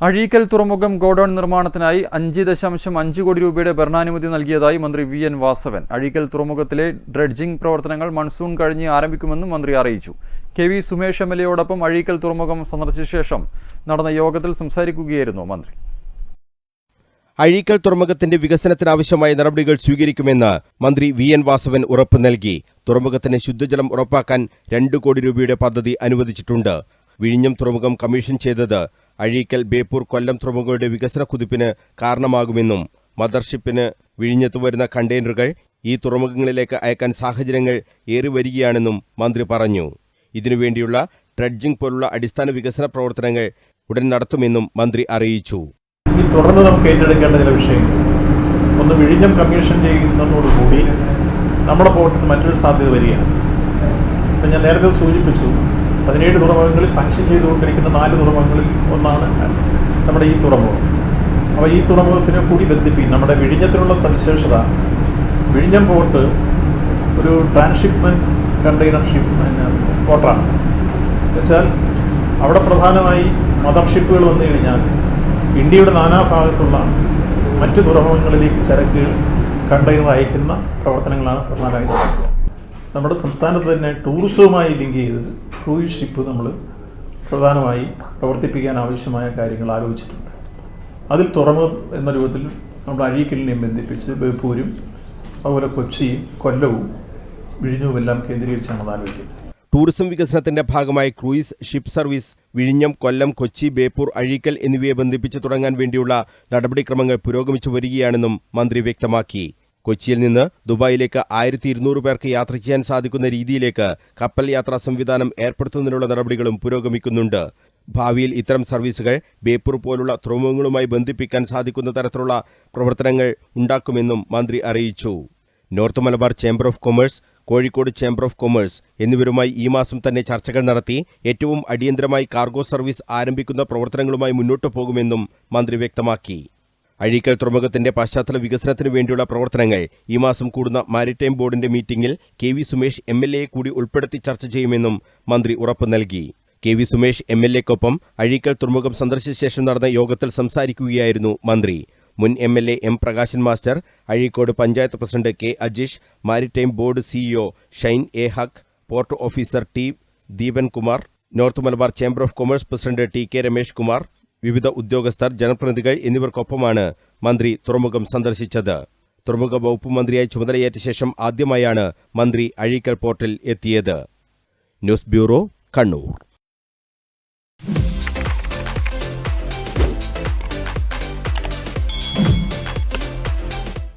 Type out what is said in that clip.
അഴീക്കൽ തുറമുഖം ഗോഡൌൺ നിർമ്മാണത്തിനായി 5.5 കോടി രൂപയുടെ ഭരണാനുമതി നൽകിയതായി മന്ത്രി വി.എൻ. വാസവൻ. അഴീക്കൽ തുറമുഖത്തിലെ ഡ്രെഡ്ജിംഗ് പ്രവർത്തനങ്ങൾ മൺസൂൺ കഴിഞ്ഞ് ആരംഭിക്കുമെന്നും മന്ത്രി അറിയിച്ചു. കെ.വി. സുമേഷ് എം.എൽ.എയോടൊപ്പം അഴീക്കൽ തുറമുഖം സന്ദർശിച്ച ശേഷം നടന്ന യോഗത്തിൽ സംസാരിക്കുകയായിരുന്നു മന്ത്രി. അഴീക്കൽ തുറമുഖത്തിന്റെ വികസനത്തിനാവശ്യമായ നടപടികൾ സ്വീകരിക്കുമെന്ന് മന്ത്രി വി.എൻ. വാസവൻ ഉറപ്പ് നൽകി. തുറമുഖത്തിന് ശുദ്ധജലം ഉറപ്പാക്കാൻ 2 കോടി രൂപയുടെ പദ്ധതി അനുവദിച്ചിട്ടുണ്ട്. വിഴിഞ്ഞം തുറമുഖം കമ്മീഷൻ ചെയ്തത് അഴീക്കൽ, ബേപ്പൂർ, കൊല്ലം തുറമുഖങ്ങളുടെ വികസന കുതിപ്പിന് കാരണമാകുമെന്നും മദർഷിപ്പിന് വിഴിഞ്ഞത്ത് വരുന്ന കണ്ടെയ്നറുകൾ ഈ തുറമുഖങ്ങളിലേക്ക് അയക്കാൻ സാഹചര്യങ്ങൾ ഏറിവരികയാണെന്നും മന്ത്രി പറഞ്ഞു. ഇതിനുവേണ്ടിയുള്ള ഡ്രെഡ്ജിംഗ് പോലുള്ള അടിസ്ഥാന വികസന പ്രവർത്തനങ്ങൾ ഉടൻ നടത്തുമെന്നും മന്ത്രി അറിയിച്ചു. ഇനി തുടർന്ന് നമുക്ക് ഏറ്റെടുക്കേണ്ട ചില വിഷയങ്ങൾ, ഒന്ന് വിഴിഞ്ഞം കമ്മീഷൻ ചെയ്യുന്നതോടുകൂടി നമ്മുടെ പോർട്ടിന് മറ്റൊരു സാധ്യത വരികയാണ്. ഇപ്പം ഞാൻ നേരത്തെ സൂചിപ്പിച്ചു, 17 തുറമുഖങ്ങളിൽ ഫങ്ഷൻ ചെയ്തുകൊണ്ടിരിക്കുന്ന 4 തുറമുഖങ്ങളിൽ ഒന്നാണ് നമ്മുടെ ഈ തുറമുഖം. അപ്പോൾ ഈ തുറമുഖത്തിനെ കൂടി ബന്ധിപ്പിക്കും. നമ്മുടെ വിഴിഞ്ഞത്തിനുള്ള സവിശേഷത, വിഴിഞ്ഞം പോർട്ട് ഒരു ട്രാൻസ്ഷിപ്മെൻറ്റ് കണ്ടെയ്നർ പോർട്ടാണ്. എന്നുവെച്ചാൽ അവിടെ പ്രധാനമായി മദർഷിപ്പുകൾ വന്നു കഴിഞ്ഞാൽ ഇന്ത്യയുടെ നാനാഭാഗത്തുള്ള മറ്റ് തുറമുഖങ്ങളിലേക്ക് ചരക്ക് കണ്ടെയ്നർ അയക്കുന്ന പ്രവർത്തനങ്ങളാണ് പ്രധാനമായി നടക്കുക. നമ്മുടെ സംസ്ഥാനത്ത് തന്നെ ടൂറിസവുമായി ലിങ്ക് ചെയ്ത് ക്രൂയിസ് ഷിപ്പ് നമ്മൾ പ്രധാനമായി പ്രവർത്തിപ്പിക്കാൻ ആവശ്യമായ കാര്യങ്ങൾ ആലോചിച്ചിട്ടുണ്ട്. അതിൽ തുറമുഖം എന്ന രൂപത്തിൽ നമ്മൾ അഴീക്കലിനെയും ബന്ധിപ്പിച്ച് ബേപ്പൂരും അതുപോലെ കൊച്ചിയും കൊല്ലവും വിഴിഞ്ഞവുമെല്ലാം കേന്ദ്രീകരിച്ചാണ് അത് ആലോചിക്കുന്നത്. ടൂറിസം വികസനത്തിന്റെ ഭാഗമായി ക്രൂയിസ് ഷിപ്പ് സർവീസ് വിഴിഞ്ഞം, കൊല്ലം, കൊച്ചി, ബേപ്പൂർ, അഴീക്കൽ എന്നിവയെ ബന്ധിപ്പിച്ച് തുടങ്ങാൻ വേണ്ടിയുള്ള നടപടിക്രമങ്ങൾ പുരോഗമിച്ചു വരികയാണെന്നും മന്ത്രി വ്യക്തമാക്കി. കൊച്ചിയിൽ നിന്ന് ദുബായിലേക്ക് 1200 പേർക്ക് യാത്ര ചെയ്യാൻ സാധിക്കുന്ന രീതിയിലേക്ക് കപ്പൽ യാത്രാ സംവിധാനം ഏർപ്പെടുത്തുന്നതിനുള്ള നടപടികളും പുരോഗമിക്കുന്നുണ്ട്. ഭാവിയിൽ ഇത്തരം സർവീസുകൾ ബേപ്പൂർ പോലുള്ള തുറമുഖങ്ങളുമായി ബന്ധിപ്പിക്കാൻ സാധിക്കുന്ന തരത്തിലുള്ള പ്രവർത്തനങ്ങൾ ഉണ്ടാക്കുമെന്നും മന്ത്രി അറിയിച്ചു. North Malabar chamber of commerce, Kozhikode chamber of commerce എന്നിവരുമായി ഈ മാസം തന്നെ ചർച്ചകൾ നടത്തി ഏറ്റവും അടിയന്തരമായി കാർഗോ സർവീസ് ആരംഭിക്കുന്ന പ്രവർത്തനങ്ങളുമായി മുന്നോട്ടു പോകുമെന്നും മന്ത്രി വ്യക്തമാക്കി. അഴീക്കൽ തുറമുഖത്തിന്റെ പശ്ചാത്തല വികസനത്തിനു വേണ്ടിയുള്ള പ്രവർത്തനങ്ങൾ ഈ മാസം കൂടുന്ന മാരിടൈം ബോർഡിന്റെ മീറ്റിംഗിൽ കെ.വി. സുമേഷ് എം.എൽ.എയെ കൂടി ഉൾപ്പെടുത്തി ചർച്ച ചെയ്യുമെന്നും മന്ത്രി ഉറപ്പ് നൽകി. കെ.വി. സുമേഷ് എം.എൽ.എക്കൊപ്പം അഴീക്കൽ തുറമുഖം സന്ദർശിച്ച ശേഷം നടന്ന യോഗത്തിൽ സംസാരിക്കുകയായിരുന്നു മന്ത്രി. മുൻ MLA M. Prakashan master, Azhikode panchayat president K. Ajeesh, maritime board CEO Shine A. Haq, port officer T. Deepan Kumar, north Malabar chamber of commerce president T. K. Ramesh Kumar, വിവിധ ഉദ്യോഗസ്ഥർ, ജനപ്രതിനിധികൾ എന്നിവർക്കൊപ്പമാണ് മന്ത്രി തുറമുഖം സന്ദർശിച്ചത്. തുറമുഖ വകുപ്പ് മന്ത്രിയായി ചുമതലയേറ്റ ശേഷം ആദ്യമായാണ് മന്ത്രി അഴീക്കൽ പോർട്ടിൽ എത്തിയത്. News bureau, Kannur.